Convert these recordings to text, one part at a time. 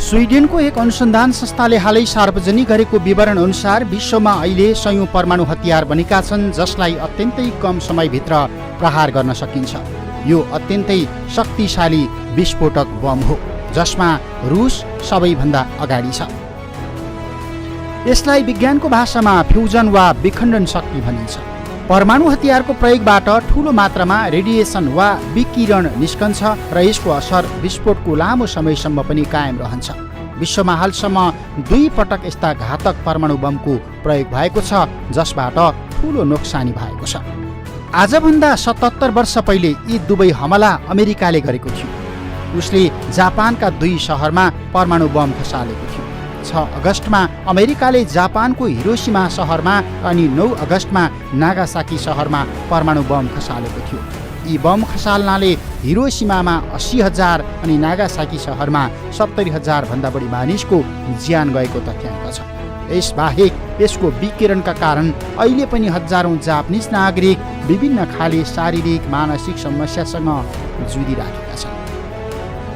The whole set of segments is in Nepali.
स्विडेनको एक अनुसन्धान संस्थाले हालै सार्वजनिक गरेको विवरण अनुसार विश्वमा अहिले 100औं परमाणु हतियार बनेका छन् जसलाई अत्यन्तै कम समयभित्र प्रहार गर्न सकिन्छ। यो अत्यन्तै शक्तिशाली विस्फोटक बम हो जसमा रुस सबैभन्दा अगाडि छ। यसलाई विज्ञानको भाषामा फ्युजन वा विखण्डन शक्ति भनिन्छ। परमाणु हतियारको प्रयोगबाट ठूलो मात्रामा रेडिएसन वा विकिरण निस्कन्छ र यसको असर विस्फोटको लामो समयसम्म पनि कायम रहन्छ। विश्वमा हालसम्म 2 पटक यस्ता घातक परमाणु बमको प्रयोग भएको छ जसबाट ठूलो नोक्सानी भएको छ। आजभन्दा 77 वर्ष पहिले यी दुवै हमला अमेरिकाले गरेको थियो। उसले जापानका 2 सहरमा परमाणु बम खसालेको थियो। 6 अगस्टमा अमेरिकाले जापानको हिरोशिमा सहरमा अनि 9 अगस्टमा नागासाकी सहरमा परमाणु बम खसालेको थियो। यी बम खसाल्नाले हिरोशिमामा 80,000 अनि नागासाकी सहरमा 70,000 भन्दा बढी मानिसको ज्यान गएको तथ्याङ्क छ। यसबाहेक यसको विकिरणका कारण अहिले पनि हजारौं जापानिज नागरिक विभिन्न खाले शारीरिक मानसिक समस्यासँग जुधिराखेका छन्।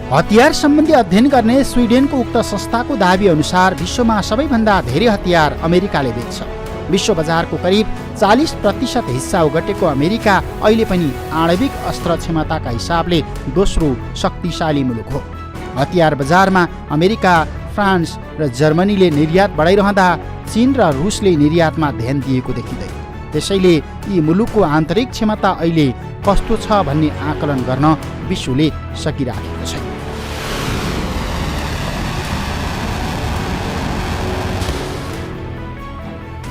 हतियार सम्बन्धी अध्ययन गर्ने स्विडेनको उक्त संस्थाको दाबी अनुसार विश्वमा सबैभन्दा धेरै हतियार अमेरिकाले बेच्छ। विश्व बजारको करिब 40% हिस्सा ओगटेको अमेरिका अहिले पनि आणविक अस्त्र क्षमताका हिसाबले दोस्रो शक्तिशाली मुलुक हो। हतियार बजारमा अमेरिका, फ्रान्स र जर्मनीले निर्यात बढाइरहँदा चीन र रुसले निर्यातमा ध्यान दिएको देखिँदैन। त्यसैले यी मुलुकको आन्तरिक क्षमता अहिले कस्तो छ भन्ने आकलन गर्न विश्वले सकिराखेको छ।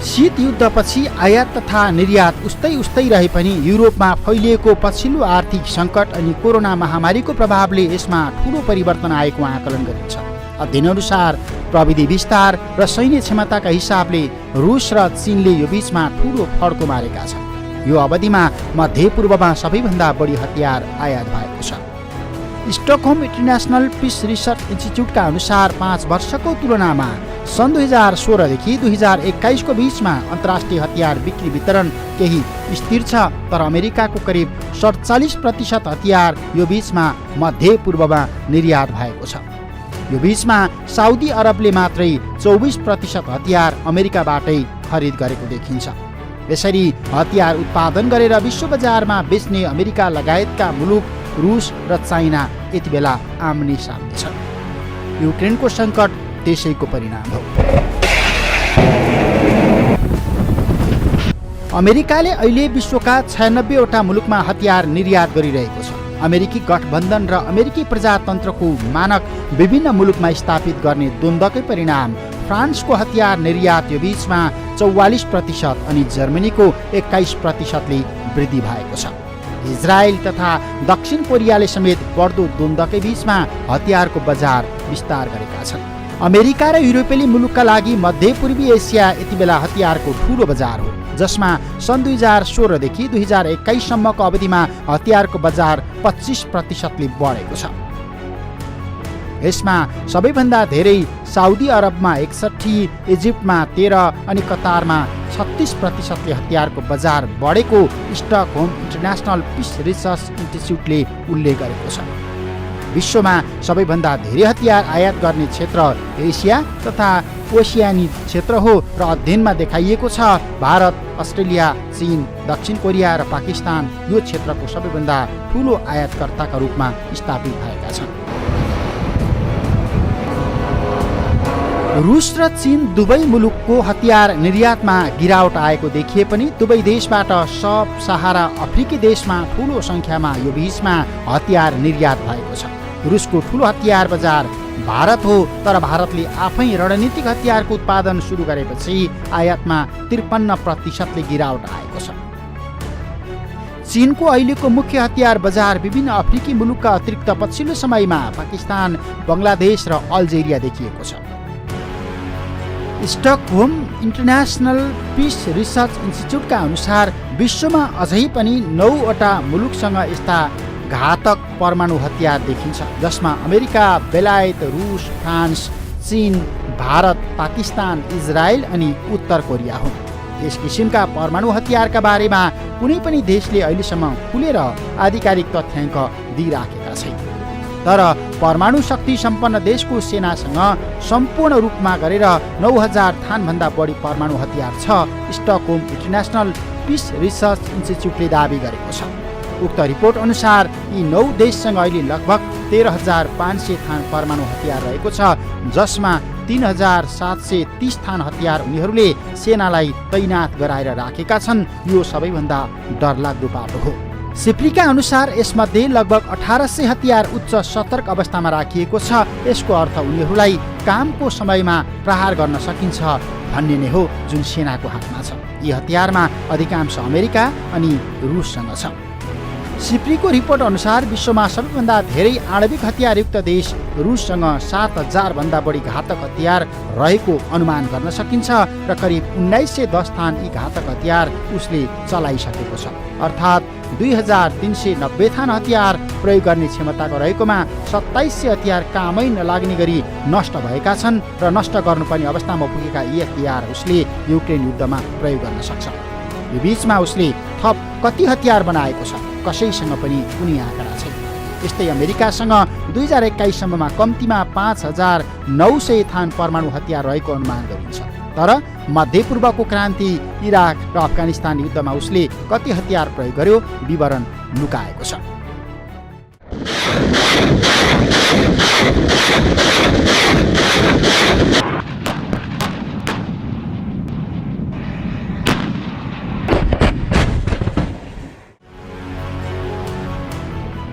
शीत युद्धपछि आयात तथा निर्यात उस्तै रहे पनि युरोपमा फैलिएको पछिल्लो आर्थिक सङ्कट अनि कोरोना महामारीको प्रभावले यसमा ठूलो परिवर्तन आएको आकलन गरिन्छ। अध्ययनअनुसार प्रविधि विस्तार र सैन्य क्षमताका हिसाबले रुस र चीनले यो बीचमा ठूलो फड्को मारेका छन्। यो अवधिमा मध्यपूर्वमा सबैभन्दा बढी हतियार आयात भएको छ। स्टकहोम इन्टरनेसनल पिस रिसर्च इन्स्टिच्युटका अनुसार 5 वर्षको तुलनामा सन् 2016 देखि 2021 को बीचमा अन्तर्राष्ट्रिय हतियार बिक्री वितरण केही स्थिर छ, तर अमेरिकाको करिब 47% हतियार यो बीचमा मध्यपूर्वमा निर्यात भएको छ। यो बीचमा साउदी अरबले मात्रै 24% हतियार अमेरिकाबाटै खरिद गरेको देखिन्छ। यसरी हतियार उत्पादन गरेर विश्व बजारमा बेच्ने अमेरिका लगायतका मुलुक रुस र चाइना यति बेला आम्ने सामने छन्। युक्रेनको सङ्कट त्यसैको परिणाम हो। अमेरिकाले अहिले विश्वका 96 वटा मुलुकमा हतियार निर्यात गरिरहेको छ। अमेरिकी गठबन्धन र अमेरिकी प्रजातन्त्रको मानक विभिन्न मुलुकमा स्थापित गर्ने द्वन्द्वकै परिणाम फ्रान्सको हतियार निर्यात यो बीचमा 44% अनि जर्मनीको 21%ले वृद्धि भएको छ। इजरायल तथा दक्षिण कोरियाले समेत बढ्दो द्वन्द्वकै बीचमा हतियारको बजार विस्तार गरेका छन्। अमेरिका र युरोपेली मुलुकका लागि मध्यपूर्वी एसिया यति बेला हतियारको ठूलो बजार हो, जसमा सन् 2016 देखि 2021 सम्मको अवधिमा हतियारको बजार 25%ले बढेको छ। यसमा सबैभन्दा धेरै साउदी अरबमा 61, इजिप्टमा 13 अनि कतारमा 36%ले हतियारको बजार बढेको स्टकहोम इन्टरनेसनल पिस रिसर्च इन्स्टिच्युटले उल्लेख गरेको छ। विश्वमा सबैभन्दा धेरै हतियार आयात गर्ने क्षेत्र एसिया तथा ओसियानी क्षेत्र हो र अध्ययनमा देखाइएको छ भारत, अस्ट्रेलिया, चीन, दक्षिण कोरिया र पाकिस्तान यो क्षेत्रको सबैभन्दा ठूलो आयातकर्ताका रूपमा स्थापित भएका छन्। रुस र चीन दुवै मुलुकको हतियार निर्यातमा गिरावट आएको देखिए पनि दुवै देशबाट सब सहारा अफ्रिकी देशमा ठूलो संख्यामा यो बीचमा हतियार निर्यात भएको छ। रुसको ठूलो हतियार बजार भारत हो, तर भारतले आफै रणनीतिक हतियारको उत्पादन सुरु गरेपछि आयातमा 53%ले गिरावट आएको छ। चीनको अहिलेको मुख्य हतियार बजार विभिन्न अफ्रिकी मुलुकका अतिरिक्त पछिल्लो समयमा पाकिस्तान, बङ्गलादेश र अल्जेरिया देखिएको छ। स्टकहोम इन्टरनेसनल पिस रिसर्च इन्स्टिच्युटका अनुसार विश्वमा अझै पनि 9 वटा मुलुकसँग यस्ता घातक परमाणु हतियार देखिन्छ, जसमा अमेरिका, बेलायत, रुस, फ्रान्स, चीन, भारत, पाकिस्तान, इजरायल अनि उत्तर कोरिया हुन्। यस किसिमका परमाणु हतियारका बारेमा कुनै पनि देशले अहिलेसम्म खुलेर आधिकारिक तथ्याङ्क दिइराखेका छैन। तर परमाणु शक्ति सम्पन्न देशको सेनासँग सम्पूर्ण रूपमा गरेर 9000 थानभन्दा बढी परमाणु हतियार छ, स्टकहोम इन्टरनेसनल पिस रिसर्च इन्स्टिच्युटले दावी गरेको छ। उक्त रिपोर्ट अनुसार यी 9 देशसँग अहिले लगभग 13500 थान परमाणु हतियार रहेको छ, जसमा 3730 थान हतियार उनीहरूले सेनालाई तैनात गराएर राखेका छन्। यो सबैभन्दा डरलाग्दो बाटो हो। सिप्रीका अनुसार यसमध्ये लगभग 1800 हतियार उच्च सतर्क अवस्थामा राखिएको छ। यसको अर्थ उनीहरूलाई कामको समयमा प्रहार गर्न सकिन्छ भन्ने नै हो, जुन सेनाको हातमा छ। यी हतियारमा अधिकांश अमेरिका अनि रुससँग छ। सिप्रीको रिपोर्ट अनुसार विश्वमा सबैभन्दा धेरै आणविक हतियारयुक्त देश रुससँग 7000 भन्दा बढी घातक हतियार रहेको अनुमान गर्न सकिन्छ र करिब 1910 थान यी घातक हतियार उसले चलाइसकेको छ। अर्थात् 2390 थान हतियार प्रयोग गर्ने क्षमताको रहेकोमा 2700 हतियार कामै नलाग्ने गरी नष्ट भएका छन् र नष्ट गर्नुपर्ने अवस्थामा पुगेका यी हतियार उसले युक्रेन युद्धमा प्रयोग गर्न सक्छ। यो बीचमा उसले थप कति हतियार बनाएको छ कसैसँग पनि कुनै आँकडा छैन। यस्तै अमेरिकासँग 2021 सम्ममा कम्तीमा 5900 थान परमाणु हतियार रहेको अनुमान गरिन्छ। तर मध्यपूर्वको क्रान्ति, इराक र अफगानिस्तान युद्धमा उसले कति हतियार प्रयोग गर्यो विवरण लुकाएको छ।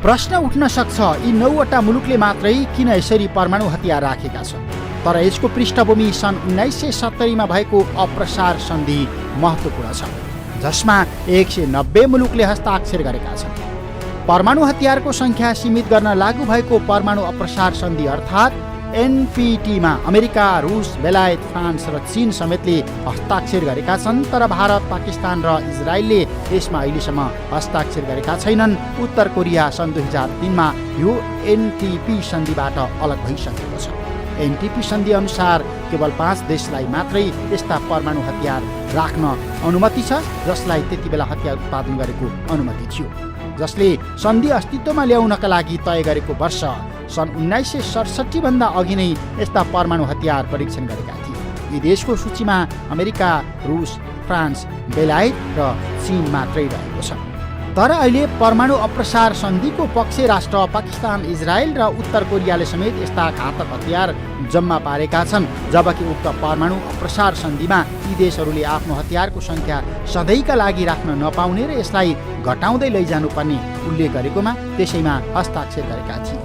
प्रश्न उठ्न सक्छ, यी 9वटा मुलुकले मात्रै किन यसरी परमाणु हतियार राखेका छन्? तर यसको पृष्ठभूमि सन् 1970 मा भएको अप्रसार सन्धि महत्त्वपूर्ण छ, जसमा 190 मुलुकले हस्ताक्षर गरेका छन्। परमाणु हतियारको संख्या सीमित गर्न लागू भएको परमाणु अप्रसार सन्धि अर्थात् एनपीटीमा अमेरिका, रुस, बेलायत, फ्रान्स र चीन समेतले हस्ताक्षर गरेका छन्। तर भारत, पाकिस्तान र इजरायलले यसमा अहिलेसम्म हस्ताक्षर गरेका छैनन्। उत्तर कोरिया सन् 2003 मा यो एनटीपी सन्धिबाट अलग भइसकेको छ। एनटीपी सन्धि अनुसार केवल 5 देशलाई मात्रै यस्ता परमाणु हतियार राख्न अनुमति छ, जसलाई त्यति बेला हतियार उत्पादन गरेको अनुमति थियो, जसले सन्धि अस्तित्वमा ल्याउनका लागि तय गरेको वर्ष सन् 1967 भन्दा अघि नै यस्ता परमाणु हतियार परीक्षण गरेका थिए। यी देशको सूचीमा अमेरिका, रुस, फ्रान्स, बेलायत र चीन मात्रै रहेको छ। तर अहिले परमाणु अप्रसार सन्धिको पक्ष राष्ट्र पाकिस्तान, इजरायल र उत्तर कोरियाले समेत यस्ता घातक हतियार जम्मा पारेका छन्, जबकि उक्त परमाणु अप्रसार सन्धिमा यी देशहरूले आफ्नो हतियारको संख्या सधैँका लागि राख्न नपाउने र यसलाई घटाउँदै लैजानुपर्ने उल्लेख गरेकोमा त्यसैमा हस्ताक्षर गरेका थिए।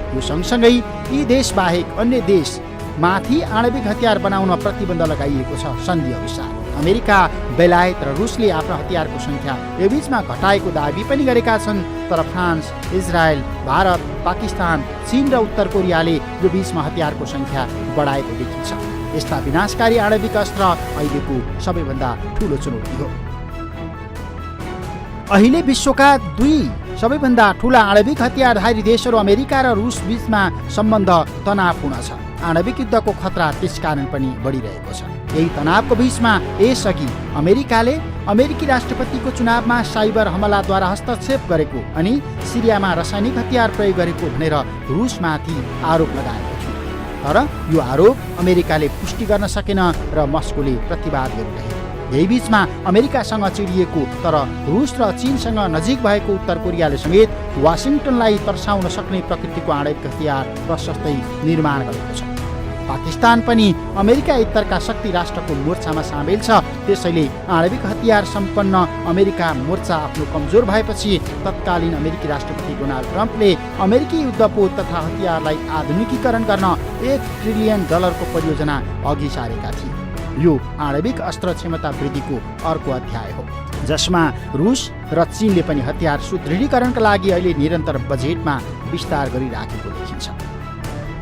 यो सँगसँगै यी देश बाहेक अन्य देश माथि आणविक हतियार बनाउन प्रतिबन्ध लगाइएको छ। सन्धि अनुसार अमेरिका, बेलायत र रुसले आफ्नो हतियारको संख्या यो बीचमा घटाएको दाबी पनि गरेका छन्। तर फ्रान्स, इजरायल, भारत, पाकिस्तान, चीन र उत्तर कोरियाले यो बीचमा हतियारको संख्या बढाएको देखिन्छ। यस्ता विनाशकारी आणविक अस्त्र अहिलेको सबैभन्दा ठूलो चुनौती हो। अहिले विश्वका 2 सबैभन्दा ठूला आणविक हतियारधारी देशहरू अमेरिका र रुस बीचमा सम्बन्ध तनावपूर्ण छ। आणविक युद्धको खतरा त्यसकारण पनि बढिरहेको छ। यही तनावको बीचमा यसअघि अमेरिकाले अमेरिकी राष्ट्रपतिको चुनावमा साइबर हमलाद्वारा हस्तक्षेप गरेको अनि सिरियामा रासायनिक हतियार प्रयोग गरेको भनेर रुसमाथि आरोप लगाएको थियो। तर यो आरोप अमेरिकाले पुष्टि गर्न सकेन र मस्कोले प्रतिवाद गरिरहे। यही बीचमा अमेरिकासँग चिडिएको तर रुस र चीनसँग नजिक भएको उत्तर कोरियाले समेत वासिङटनलाई तर्साउन सक्ने प्रकृतिको आणविक हतियार प्रशस्तै निर्माण गरेको छ। पाकिस्तान पनि अमेरिका इत्तरका शक्ति राष्ट्रको मोर्चामा सामेल छ। त्यसैले आणविक हतियार सम्पन्न अमेरिका मोर्चा आफ्नो कमजोर भएपछि तत्कालीन अमेरिकी राष्ट्रपति डोनाल्ड ट्रम्पले अमेरिकी युद्धपोत तथा हतियारलाई आधुनिकीकरण गर्न $1 ट्रिलियन परियोजना अघि सारेका थिए। यो आणविक अस्त्र क्षमता वृद्धिको अर्को अध्याय हो, जसमा रुस र चीनले पनि हतियार सुदृढीकरणका लागि अहिले निरन्तर बजेटमा विस्तार गरिराखेको देखिन्छ।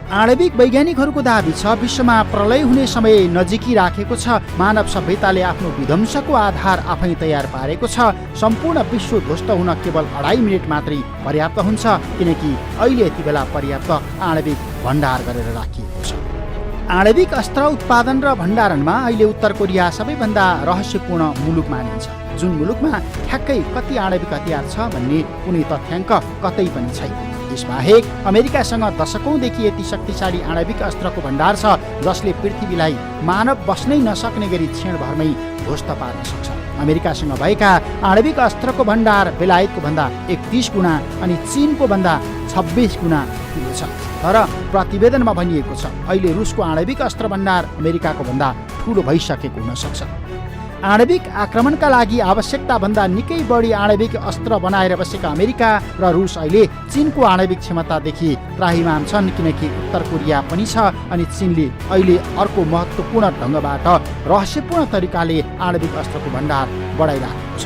आणविक वैज्ञानिकहरूको दाबी छ विश्वमा प्रलय हुने समय नजिकै राखेको छ। मानव सभ्यताले आफ्नो विध्वंसको आधार आफै तयार पारेको छ। सम्पूर्ण विश्व ध्वस्त हुन केवल 2.5 मिनेट मात्रै पर्याप्त हुन्छ, किनकि अहिले यति बेला पर्याप्त आणविक भण्डार गरेर राखिएको छ। आणविक अस्त्र उत्पादन र भण्डारणमा अहिले उत्तर कोरिया सबैभन्दा रहस्यपूर्ण मुलुक मानिन्छ, जुन मुलुकमा ठ्याक्कै कति आणविक हतियार छ भन्ने कुनै तथ्याङ्क कतै पनि छैन। यसबाहेक अमेरिकासँग दशकौंदेखि यति शक्तिशाली आणविक अस्त्रको भण्डार छ जसले पृथ्वीलाई मानव बस्नै नसक्ने गरी क्षणभरमै ध्वस्त पार्न सक्छ। अमेरिकासँग भएका आणविक अस्त्रको भण्डार बेलायतको भन्दा 31 गुणा अनि चीनको भन्दा 26 गुणा ठुलो छ। तर प्रतिवेदनमा भनिएको छ अहिले रुसको आणविक अस्त्र भण्डार अमेरिकाको भन्दा ठुलो भइसकेको हुन सक्छ। आणविक आक्रमणका लागि आवश्यकताभन्दा निकै बढी आणविक अस्त्र बनाएर बसेका अमेरिका र रुस अहिले चीनको आणविक क्षमतादेखि त्राहिमाम छन्, किनकि उत्तर कोरिया पनि छ अनि चीनले अहिले अर्को महत्त्वपूर्ण ढङ्गबाट रहस्यपूर्ण तरिकाले आणविक अस्त्रको भण्डार बढाइराखेको छ।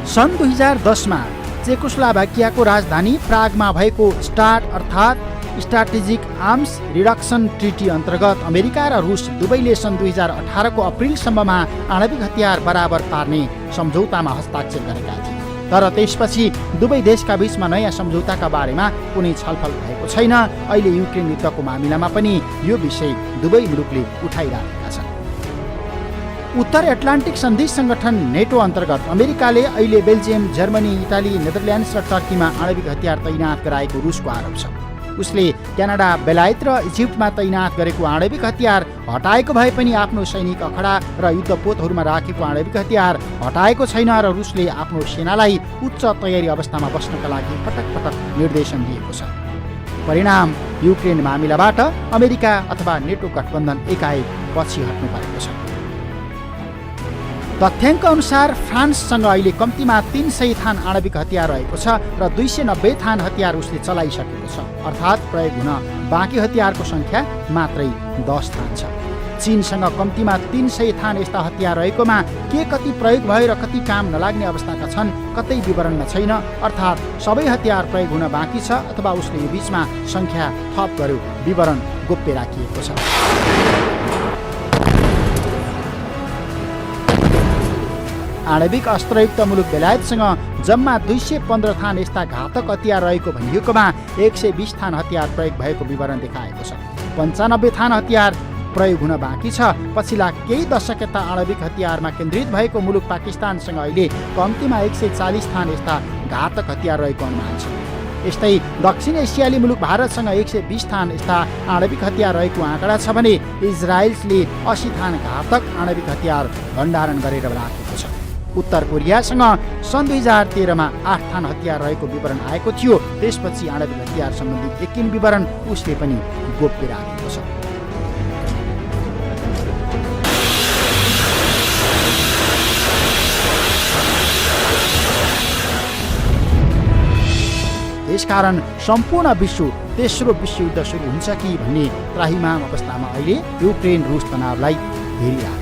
सन् 2010 चेकोस्लोभाकियाको राजधानी प्रागमा भएको स्टार्ट अर्थात् स्ट्राटेजिक आर्म्स रिडक्सन ट्रिटी अन्तर्गत अमेरिका र रुस दुवैले सन् 2018 को अप्रिलसम्ममा आणविक हतियार बराबर पार्ने सम्झौतामा हस्ताक्षर गरेका थिए। तर त्यसपछि दुवै देशका बीचमा नयाँ सम्झौताका बारेमा कुनै छलफल भएको छैन। अहिले युक्रेन युद्धको मामिलामा पनि यो विषय दुवै मुलुकले उठाइरहेका छन्। उत्तर एटलान्टिक सन्धि संगठन नेटो अन्तर्गत अमेरिकाले अहिले बेल्जियम, जर्मनी, इटाली, नेदरल्यान्ड्स र टर्कीमा आणविक हतियार तैनात गराएको रुसको आरोप छ। उसले क्यानाडा, बेलायत र इजिप्टमा तैनात गरेको आणविक हतियार हटाएको भए पनि आफ्नो सैनिक अखडा र युद्धपोतहरूमा राखेको आणविक हतियार हटाएको छैन र रुसले आफ्नो सेनालाई उच्च तयारी अवस्थामा बस्नका लागि पटक पटक निर्देशन दिएको छ। परिणाम युक्रेन मामिलाबाट अमेरिका अथवा नेटो गठबन्धन एकाएक पछि हट्नु परेको छ। तथ्याङ्क अनुसार फ्रान्ससँग अहिले कम्तीमा 300 थान आणविक हतियार रहेको छ र 290 थान हतियार उसले चलाइसकेको छ, अर्थात् प्रयोग हुन बाँकी हतियारको सङ्ख्या मात्रै 10 थान छ। चीनसँग कम्तीमा 300 थान यस्ता हतियार रहेकोमा के कति प्रयोग भयो र कति काम नलाग्ने अवस्थाका छन् कतै विवरणमा छैन, अर्थात् सबै हतियार प्रयोग हुन बाँकी छ अथवा उसले यो बीचमा सङ्ख्या थप गर्यो, विवरण गोप्य राखिएको छ। आणविक अस्त्रयुक्त मुलुक बेलायतसँग जम्मा 215 थान यस्ता घातक हतियार रहेको भनिएकोमा 120 थान हतियार प्रयोग भएको विवरण देखाएको छ। 95 थान हतियार प्रयोग हुन बाँकी छ। पछिल्ला केही दशक यता आणविक हतियारमा केन्द्रित भएको मुलुक पाकिस्तानसँग अहिले कम्तीमा 140 थान यस्ता घातक हतियार रहेको अनुमान छ। यस्तै दक्षिण एसियाली मुलुक भारतसँग 120 थान यस्ता आणविक हतियार रहेको आँकडा छ भने इजरायलले 80 थान घातक आणविक हतियार भण्डारण गरेर राखेको छ। उत्तर कोरियासँग सन् 2013 मा 8 थान हतियार रहेको विवरण आएको थियो। त्यसपछि आणविक हतियार सम्बन्धी यकिन विवरण उसले पनि गोप्य राखेको छ। त्यसकारण सम्पूर्ण विश्व तेस्रो विश्वयुद्ध सुरु हुन्छ कि भन्ने त्राहिमाम अवस्थामा अहिले युक्रेन रुस तनावलाई हेरिरहेको छ।